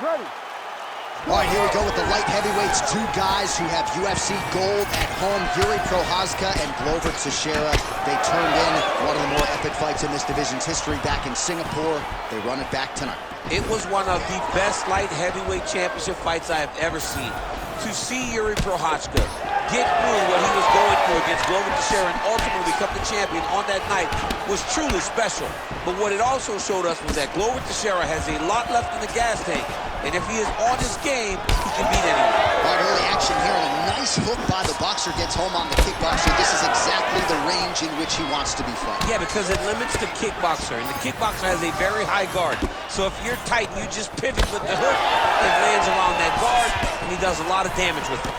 Ready. All right, here we go with the light heavyweights. Two guys who have UFC gold at home, Yuri Prochazka and Glover Teixeira. They turned in one of the more epic fights in this division's history back in Singapore. They run it back tonight. It was one of the best light heavyweight championship fights I have ever seen. To see Yuri Prochazka get through what he was going through against Glover Teixeira and ultimately become the champion on that night was truly special. But what it also showed us was that Glover Teixeira has a lot left in the gas tank. And if he is on his game, he can beat anyone. All right, early action here, and a nice hook by the boxer gets home on the kickboxer. This is exactly the range in which he wants to be fighting. Yeah, because it limits the kickboxer, and the kickboxer has a very high guard. So if you're tight and you just pivot with the hook, it lands around that guard, and he does a lot of damage with it.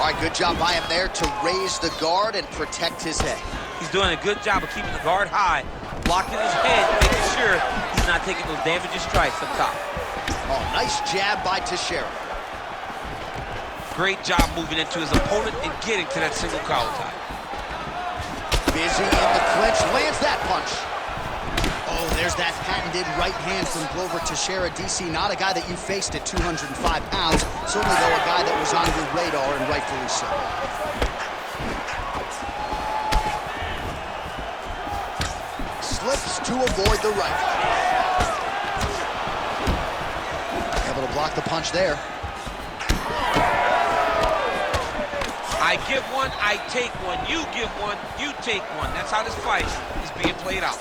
All right, good job by him there to raise the guard and protect his head. He's doing a good job of keeping the guard high, blocking his head, making sure he's not taking those damaging strikes up top. Oh, nice jab by Teixeira. Great job moving into his opponent and getting to that single collar tie. Busy in the clinch, lands that punch. Oh, there's that patented right hand from Glover Teixeira. DC, not a guy that you faced at 205 pounds. Certainly, though, a guy that was on your radar, and rightfully so. Slips to avoid the right. Able to block the punch there. I give one, I take one. You give one, you take one. That's how this fight is being played out.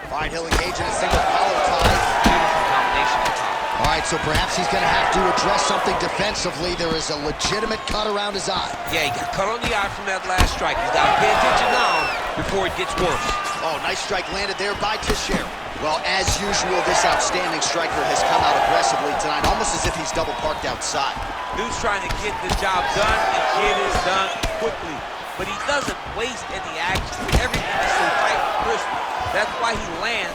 All right, he'll engage in a single collar tie. Beautiful combination on top. All right, so perhaps he's going to have to address something defensively. There is a legitimate cut around his eye. Yeah, he got cut on the eye from that last strike. He's got to pay attention now before it gets worse. Oh, nice strike landed there by Teixeira. Well, as usual, this outstanding striker has come out aggressively tonight, almost as if he's double parked outside. Dude's trying to get the job done and get it done quickly. But he doesn't waste any action. Everything is so tight and crisp. That's why he lands,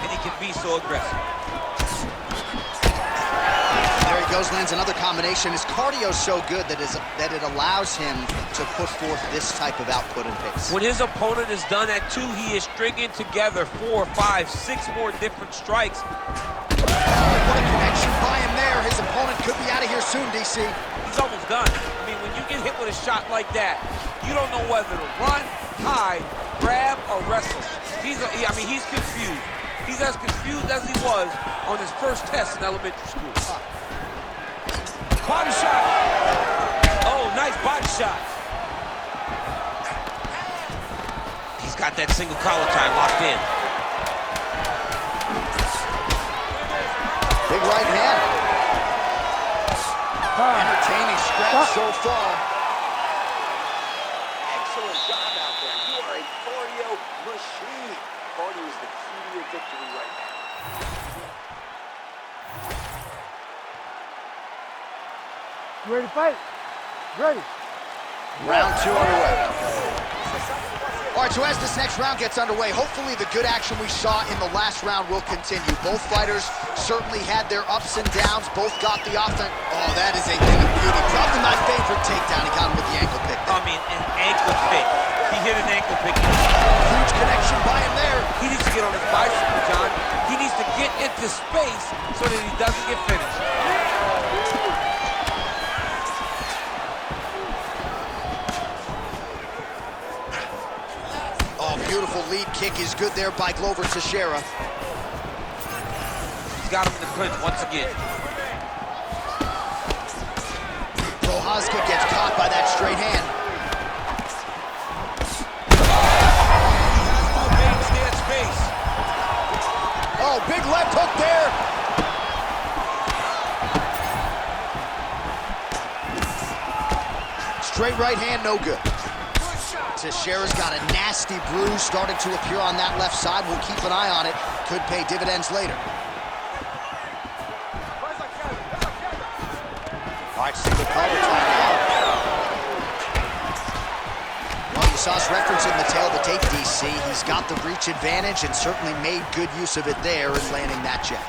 and he can be so aggressive. There he goes, lands another combination. His cardio's so good that it allows him to put forth this type of output and pace. When his opponent is done at 2, he is stringing together 4, 5, 6 more different strikes. Oh, what a connection by him there. His opponent could be out of here soon, DC. He's almost done. I mean, when you get hit with a shot like that, you don't know whether to run, hide, grab, or wrestle. He's confused. He's as confused as he was on his first test in elementary school. Body shot. Oh, nice body shot. He's got that single collar tie locked in. Big right hand. Entertaining scratch so far. Excellent job out there. You are a cardio machine. Cardio is the key to your victory right now. You ready to fight? Ready. Round 2 underway. All right, so as this next round gets underway, hopefully the good action we saw in the last round will continue. Both fighters certainly had their ups and downs. Both got the offense. Oh, that is a thing of beauty. Probably my favorite takedown. He got him with the ankle pick there. I mean, an ankle pick. He hit an ankle pick. Huge connection by him there. He needs to get on his bicycle, John. He needs to get into space so that he doesn't get finished. Oh, beautiful lead kick is good there by Glover Teixeira. He's got him in the clinch once again. Prochazka gets caught by that straight hand. Oh, big left hook there. Straight right hand, no good. Teixeira's got a nasty bruise starting to appear on that left side. We'll keep an eye on it. Could pay dividends later. All right, single collar tie now. Well, you saw us referencing the tail of the tape, DC. He's got the reach advantage and certainly made good use of it there in landing that jab.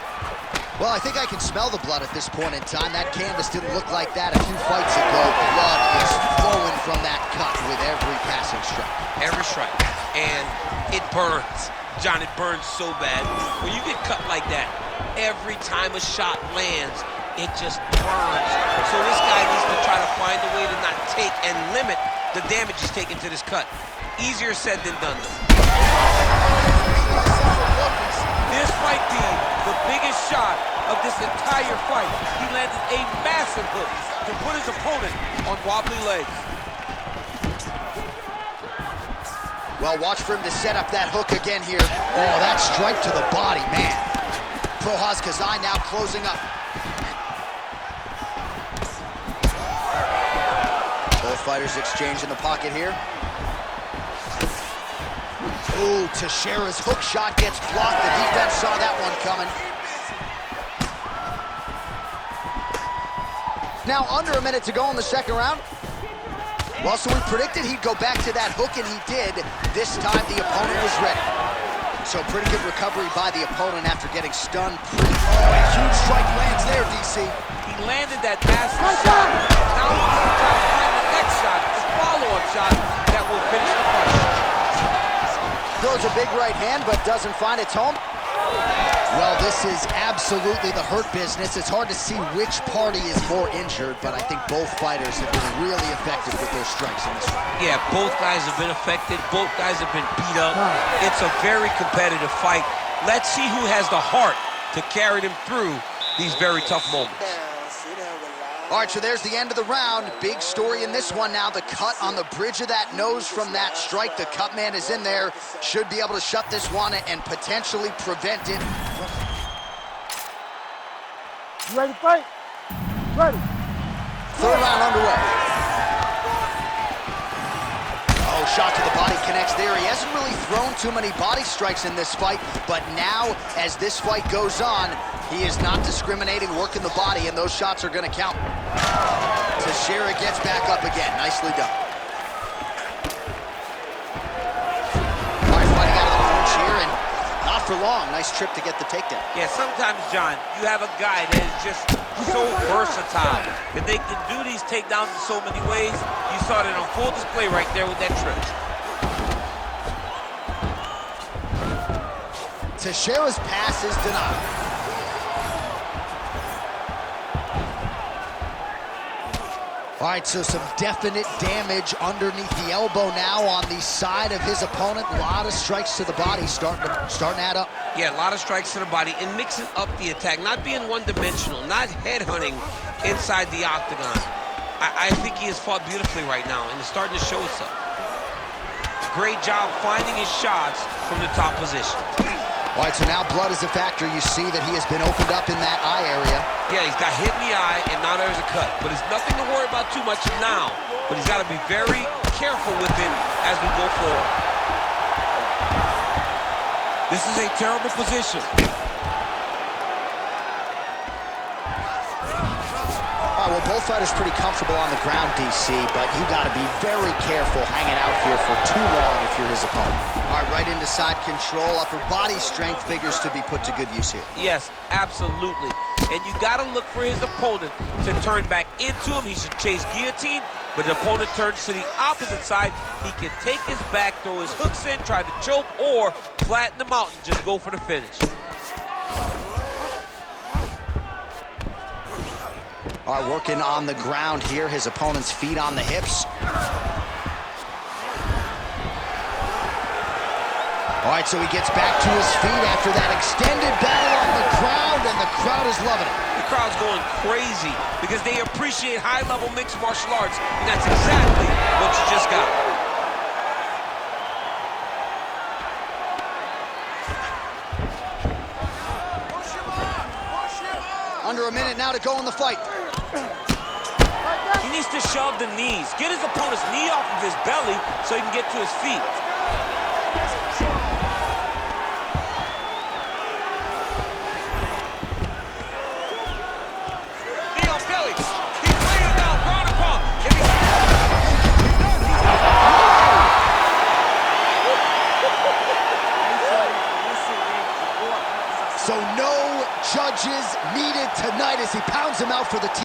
Well, I think I can smell the blood at this point in time. That canvas didn't look like that a few fights ago. Blood is flowing from that cut with every passing strike. Every strike. And it burns. John, it burns so bad. When you get cut like that, every time a shot lands, it just burns. So this guy needs to try to find a way to not take and limit the damage he's taking to this cut. Easier said than done, though. This might be the biggest shot of this entire fight. He landed a massive hook to put his opponent on wobbly legs. Well, watch for him to set up that hook again here. Oh, that strike to the body, man. Prochazka's eye now closing up. Both fighters exchange in the pocket here. Ooh, Teixeira's hook shot gets blocked. The defense saw that one coming. Now under a minute to go in the second round. Well, so we predicted he'd go back to that hook, and he did. This time the opponent was ready. So pretty good recovery by the opponent after getting stunned. Oh, a huge strike lands there, DC. He landed that massive shot. Now he's going to try to find the next shot, the follow-up shot that will finish the fight. Throws a big right hand, but doesn't find its home. Well, this is absolutely the hurt business. It's hard to see which party is more injured, but I think both fighters have been really effective with their strikes in this fight. Yeah, both guys have been affected. Both guys have been beat up. It's a very competitive fight. Let's see who has the heart to carry them through these very tough moments. All right, so there's the end of the round. Big story in this one now. The cut on the bridge of that nose from that strike. The cut man is in there. Should be able to shut this one and potentially prevent it. You ready to fight? Ready. Third round underway. Oh, shot to the body connects there. He hasn't really thrown too many body strikes in this fight, but now, as this fight goes on, he is not discriminating, working the body, and those shots are going to count. Teixeira gets back up again. Nicely done. All right, fighting out of the clinch here, and not for long. Nice trip to get the takedown. Yeah, sometimes, John, you have a guy that is just so versatile that they can do these takedowns in so many ways. You saw it on full display right there with that trip. Teixeira's pass is denied. All right, so some definite damage underneath the elbow now on the side of his opponent. A lot of strikes to the body starting to add up. Yeah, a lot of strikes to the body and mixing up the attack, not being one-dimensional, not headhunting inside the octagon. I think he has fought beautifully right now, and it's starting to show itself. Great job finding his shots from the top position. All right, so now blood is a factor. You see that he has been opened up in that eye area. Yeah, he's got hit in the eye, and now there's a cut. But it's nothing to worry about too much now. But he's got to be very careful with it as we go forward. This is a terrible position. All right, well, both fighters pretty comfortable on the ground, DC, but you got to be very careful hanging out here for too long if you're his opponent. All right, right into side control. Upper body strength figures to be put to good use here. Yes, absolutely. And you got to look for his opponent to turn back into him. He should chase guillotine, but the opponent turns to the opposite side. He can take his back, throw his hooks in, try to choke, or flatten him out and just go for the finish. All right, working on the ground here. His opponent's feet on the hips. All right, so he gets back to his feet after that extended battle on the ground, and the crowd is loving it. The crowd's going crazy because they appreciate high-level mixed martial arts, and that's exactly what you just got. Under a minute now to go in the fight. He needs to shove the knees. Get his opponent's knee off of his belly so he can get to his feet. Knee on belly. He's laying it down, ground and pound. So no judges needed tonight as he pounds him out for the